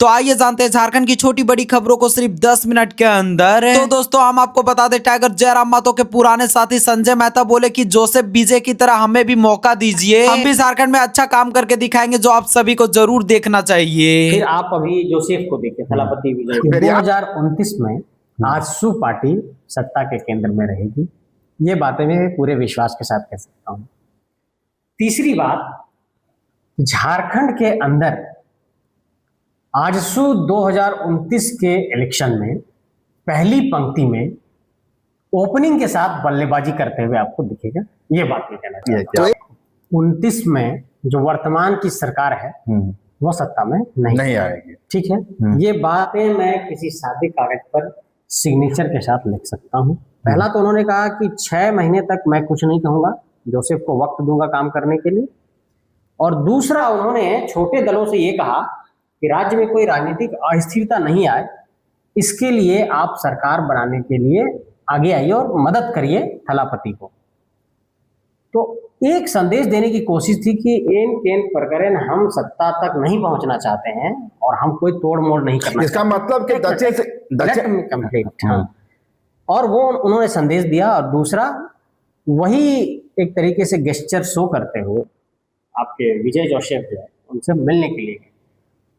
तो आइए जानते हैं झारखंड की छोटी बड़ी खबरों को सिर्फ 10 मिनट के अंदर। तो दोस्तों हम आपको बता दें, टाइगर जयराम मातो के पुराने साथी संजय मेहता बोले कि जोसेफ विजय की तरह हमें भी मौका दीजिए, हम भी झारखंड में अच्छा काम करके दिखाएंगे जो आप सभी को जरूर देखना चाहिए। फिर आप अभी जोसेफ को देखिए, थलापति विजय। 2029 में आजसू पार्टी सत्ता के केंद्र में रहेगी, ये बातें मैं पूरे विश्वास के साथ कह सकता हूँ। तीसरी बात, झारखंड के अंदर आजसू 2029 के इलेक्शन में पहली पंक्ति में ओपनिंग के साथ बल्लेबाजी करते हुए आपको दिखेगा, ये बात मैं कहना चाहता हूँ। 29 में जो वर्तमान की सरकार है वो सत्ता में नहीं आएगी, ठीक है। ये बातें मैं किसी सादे कागज पर सिग्नेचर के साथ लिख सकता हूँ। पहला तो उन्होंने कहा कि 6 महीने तक मैं कुछ नहीं कहूंगा, जोसेफ को वक्त दूंगा काम करने के लिए। और दूसरा, उन्होंने छोटे दलों से ये कहा कि राज्य में कोई राजनीतिक अस्थिरता नहीं आए, इसके लिए आप सरकार बनाने के लिए आगे आइए और मदद करिए थलापति को। तो एक संदेश देने की कोशिश थी कि एन केन प्रकरण हम सत्ता तक नहीं पहुंचना चाहते हैं और हम कोई तोड़ मोड़ नहीं करना। इसका मतलब कि कंप्लीट। और वो उन्होंने संदेश दिया। और दूसरा, वही एक तरीके से गेस्चर शो करते हुए आपके विजय जोसेफ जो है उनसे मिलने के लिए।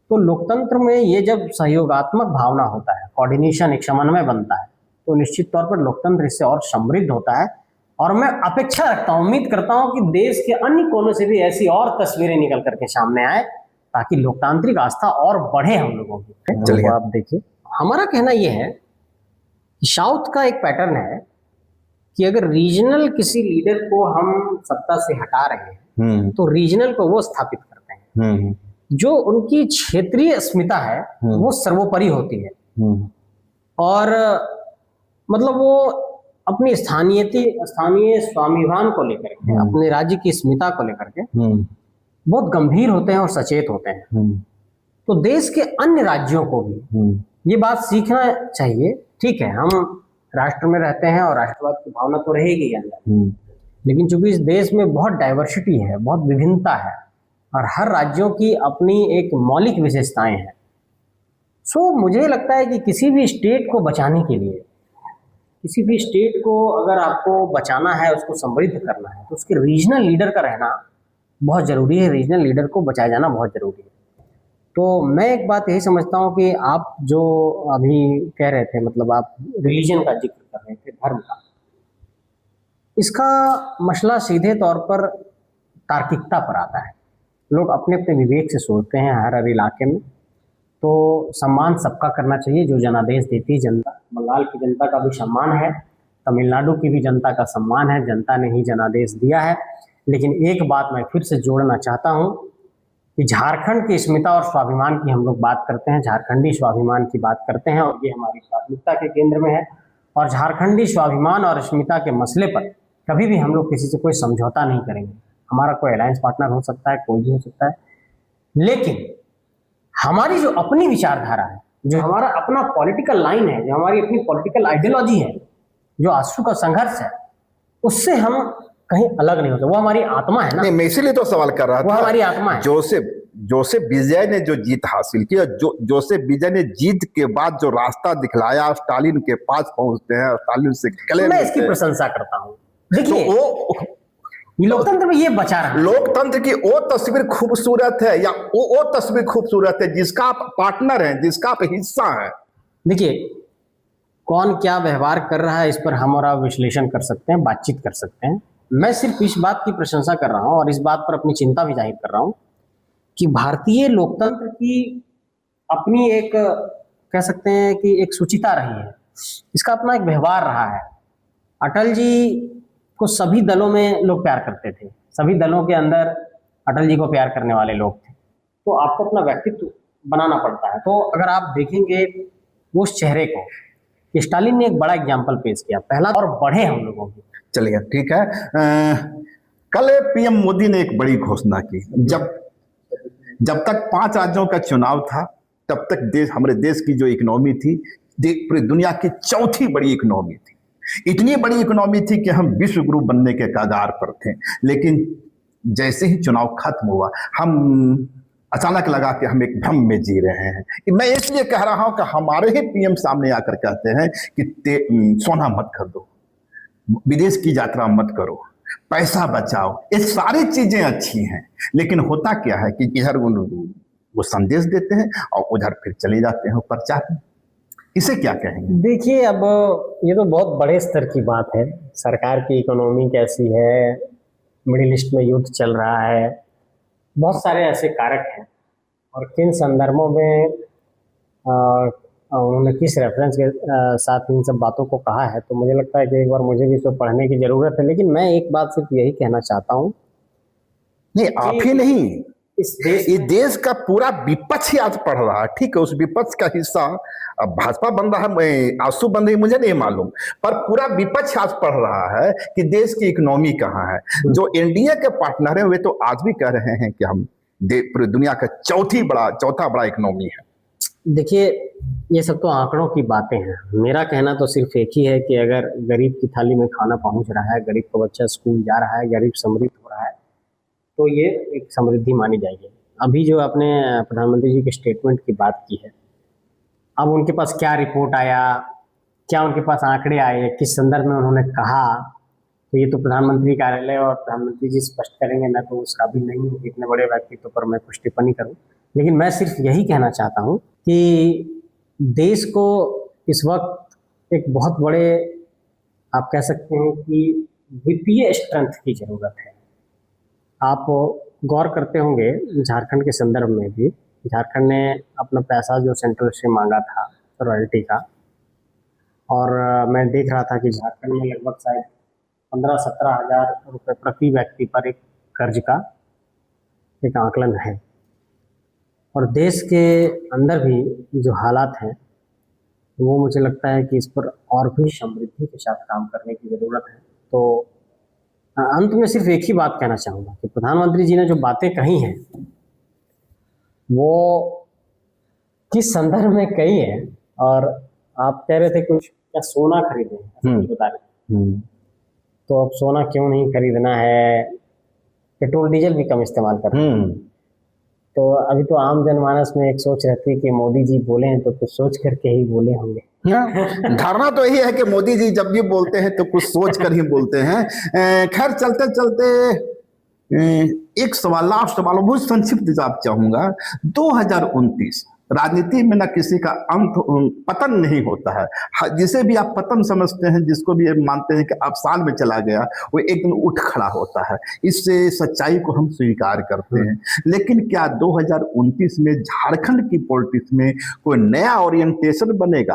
तो लोकतंत्र में ये जब सहयोगात्मक भावना होता है, कोऑर्डिनेशन, एक समन्वय बनता है, तो निश्चित तौर पर लोकतंत्र इससे और समृद्ध होता है। और मैं अपेक्षा रखता हूँ, उम्मीद करता हूँ कि देश के अन्य कोनों से भी ऐसी और तस्वीरें निकल करके सामने आए ताकि लोकतांत्रिक आस्था और बढ़े हम लोगों की। चलिए आप देखिए, हमारा कहना यह है कि साउथ का एक पैटर्न है कि अगर रीजनल किसी लीडर को हम सत्ता से हटा रहे हैं तो रीजनल को वो स्थापित करते हैं। जो उनकी क्षेत्रीय अस्मिता है वो सर्वोपरि होती है। और मतलब वो अपनी स्थानीय स्वाभिमान को लेकर के, अपने राज्य की अस्मिता को लेकर के बहुत गंभीर होते हैं और सचेत होते हैं। तो देश के अन्य राज्यों को भी ये बात सीखना चाहिए। ठीक है, हम राष्ट्र में रहते हैं और राष्ट्रवाद की भावना तो रहेगी अंदर, लेकिन चूंकि इस देश में बहुत डाइवर्सिटी है, बहुत विभिन्नता है और हर राज्यों की अपनी एक मौलिक विशेषताएं हैं। सो मुझे लगता है कि किसी भी स्टेट को बचाने के लिए, किसी भी स्टेट को अगर आपको बचाना है, उसको समृद्ध करना है, तो उसके रीजनल लीडर का रहना बहुत ज़रूरी है। रीजनल लीडर को बचाया जाना बहुत ज़रूरी है। तो मैं एक बात यही समझता हूँ कि आप जो अभी कह रहे थे, मतलब आप रिलीजन का जिक्र कर रहे थे, धर्म का, इसका मसला सीधे तौर पर तार्किकता पर आता है। लोग अपने अपने विवेक से सोचते हैं हर इलाके में। तो सम्मान सबका करना चाहिए जो जनादेश देती है जनता। बंगाल की जनता का भी सम्मान है, तमिलनाडु की भी जनता का सम्मान है, जनता ने ही जनादेश दिया है। लेकिन एक बात मैं फिर से जोड़ना चाहता हूँ कि झारखंड की अस्मिता और स्वाभिमान की हम लोग बात करते हैं, झारखंडी स्वाभिमान की बात करते हैं और ये हमारी प्राथमिकता के केंद्र में है। और झारखंडी स्वाभिमान और अस्मिता के मसले पर कभी भी हम लोग किसी से कोई समझौता नहीं करेंगे। हमारा कोई अलायंस पार्टनर हो सकता है, कोई भी हो सकता है, लेकिन हमारी जो अपनी विचारधारा है, जो हमारा अपना पॉलिटिकल लाइन है, जो हमारी अपनी पॉलिटिकल आइडियोलॉजी है, जो आजसू का संघर्ष है, उससे हम कहीं अलग नहीं होते। वो हमारी आत्मा है ना। नहीं, मैं इसीलिए तो सवाल कर रहा था। वो हमारी आत्मा है। जोसेफ विजय ने जो जीत हासिल की, जोसेफ विजय ने जीत के बाद जो रास्ता दिखलाया, स्टालिन के पास पहुंचते हैं, स्टालिन से गले मैं इसकी प्रशंसा करता हूँ। देखिए, तो लोकतंत्र में ये बचा रहा है। लोकतंत्र की वो तस्वीर खूबसूरत है, या वो तस्वीर खूबसूरत है जिसका आप पार्टनर हैं, जिसका आप हिस्सा हैं। देखिए, कौन क्या व्यवहार कर रहा है इस पर हम और आप विश्लेषण कर सकते हैं, बातचीत कर सकते हैं। मैं सिर्फ इस बात की प्रशंसा कर रहा हूं और इस बात पर अपनी चिंता भी जाहिर कर रहा हूं कि भारतीय लोकतंत्र की अपनी एक, कह सकते हैं कि एक सुचिता रही है, इसका अपना एक व्यवहार रहा है। अटल जी को सभी दलों में लोग प्यार करते थे, सभी दलों के अंदर अटल जी को प्यार करने वाले लोग थे। तो आपको अपना व्यक्तित्व बनाना पड़ता है। तो अगर आप देखेंगे उस चेहरे को, स्टालिन ने एक बड़ा एग्जाम्पल पेश किया, पहला और बढ़े हम लोगों की। चलिए ठीक है। कल पीएम मोदी ने एक बड़ी घोषणा की। जब तक 5 राज्यों का चुनाव था, तब तक हमारे देश की जो इकोनॉमी थी, पूरी दुनिया की चौथी बड़ी इकोनॉमी थी। इतनी बड़ी इकोनॉमी थी कि हम विश्व गुरु बनने के कगार पर थे। लेकिन जैसे ही चुनाव खत्म हुआ, हम अचानक लगा कि हम एक भ्रम में जी रहे हैं। मैं इसलिए कह रहा हूं कि हमारे ही पीएम सामने आकर कहते हैं कि सोना मत खरीदो, विदेश की यात्रा मत करो, पैसा बचाओ। ये सारी चीजें अच्छी हैं, लेकिन होता क्या है कि इधर वो संदेश देते हैं और उधर फिर चले जाते हैं प्रचार में। इसे क्या कहेंगे? देखिए, अब ये तो बहुत बड़े स्तर की बात है। सरकार की इकोनॉमी कैसी है, मिडिल ईस्ट में युद्ध चल रहा है, बहुत सारे ऐसे कारक हैं, और किन संदर्भों में उन्होंने किस रेफरेंस के साथ इन सब बातों को कहा है, तो मुझे लगता है कि एक बार मुझे भी इसको पढ़ने की ज़रूरत है। लेकिन मैं एक बात सिर्फ यही कहना चाहता हूँ, नहीं आप ही नहीं, इस देश ये देश का पूरा विपक्ष ही आज पढ़ रहा है। ठीक है, उस विपक्ष का हिस्सा अब भाजपा बन रहा है, आंसू बन रही, मुझे नहीं मालूम, पर पूरा विपक्ष आज पढ़ रहा है कि देश की इकोनॉमी कहाँ है। जो एनडीए के पार्टनर हैं वे तो आज भी कह रहे हैं कि हम पूरी दुनिया का चौथा बड़ा इकोनॉमी है। देखिए, ये सब तो आंकड़ों की बातें हैं। मेरा कहना तो सिर्फ एक ही है कि अगर गरीब की थाली में खाना पहुंच रहा है, गरीब का बच्चा स्कूल जा रहा है, गरीब समृद्ध हो रहा है, तो ये एक समृद्धि मानी जाएगी। अभी जो आपने प्रधानमंत्री जी के स्टेटमेंट की बात की है, अब उनके पास क्या रिपोर्ट आया, क्या उनके पास आंकड़े आए, किस संदर्भ में उन्होंने कहा, तो ये तो प्रधानमंत्री कार्यालय और प्रधानमंत्री जी स्पष्ट करेंगे। मैं तो उस काबिल नहीं हूँ इतने बड़े व्यक्तित्व पर मैं कुछ टिप्पणी करूँ। लेकिन मैं सिर्फ यही कहना चाहता हूँ कि देश को इस वक्त एक बहुत बड़े, आप कह सकते हैं कि वित्तीय स्ट्रेंथ की जरूरत है। आप गौर करते होंगे, झारखंड के संदर्भ में भी, झारखंड ने अपना पैसा जो सेंट्रल से मांगा था रॉयल्टी का, और मैं देख रहा था कि झारखंड में लगभग शायद 15-17 हज़ार रुपये प्रति व्यक्ति पर एक कर्ज का एक आंकलन है। और देश के अंदर भी जो हालात हैं, वो मुझे लगता है कि इस पर और भी समृद्धि के साथ काम करने की ज़रूरत है। तो अंत में सिर्फ एक ही बात कहना चाहूँगा कि प्रधानमंत्री जी ने जो बातें कही हैं, वो किस संदर्भ में कही है। और आप कह रहे थे कुछ क्या सोना खरीदें, बता रहे, तो अब सोना क्यों नहीं खरीदना है, पेट्रोल डीजल भी कम इस्तेमाल करना है। तो अभी तो आम जनमानस में एक सोच रहती है कि मोदी जी बोले हैं तो कुछ सोच करके ही बोले होंगे। धारणा तो यही है कि मोदी जी जब भी बोलते हैं तो कुछ सोच कर ही बोलते हैं। खैर, चलते चलते एक सवाल, लास्ट सवाल, बहुत संक्षिप्त जवाब चाहूंगा। 2029 राजनीति में न किसी का अंत, पतन नहीं होता है। जिसे भी आप पतन समझते हैं, जिसको भी मानते हैं कि अब साल में चला गया, वो एक दिन उठ खड़ा होता है। इससे सच्चाई को हम स्वीकार करते हैं। लेकिन क्या 2029 में झारखंड की पॉलिटिक्स में कोई नया ओरिएंटेशन बनेगा?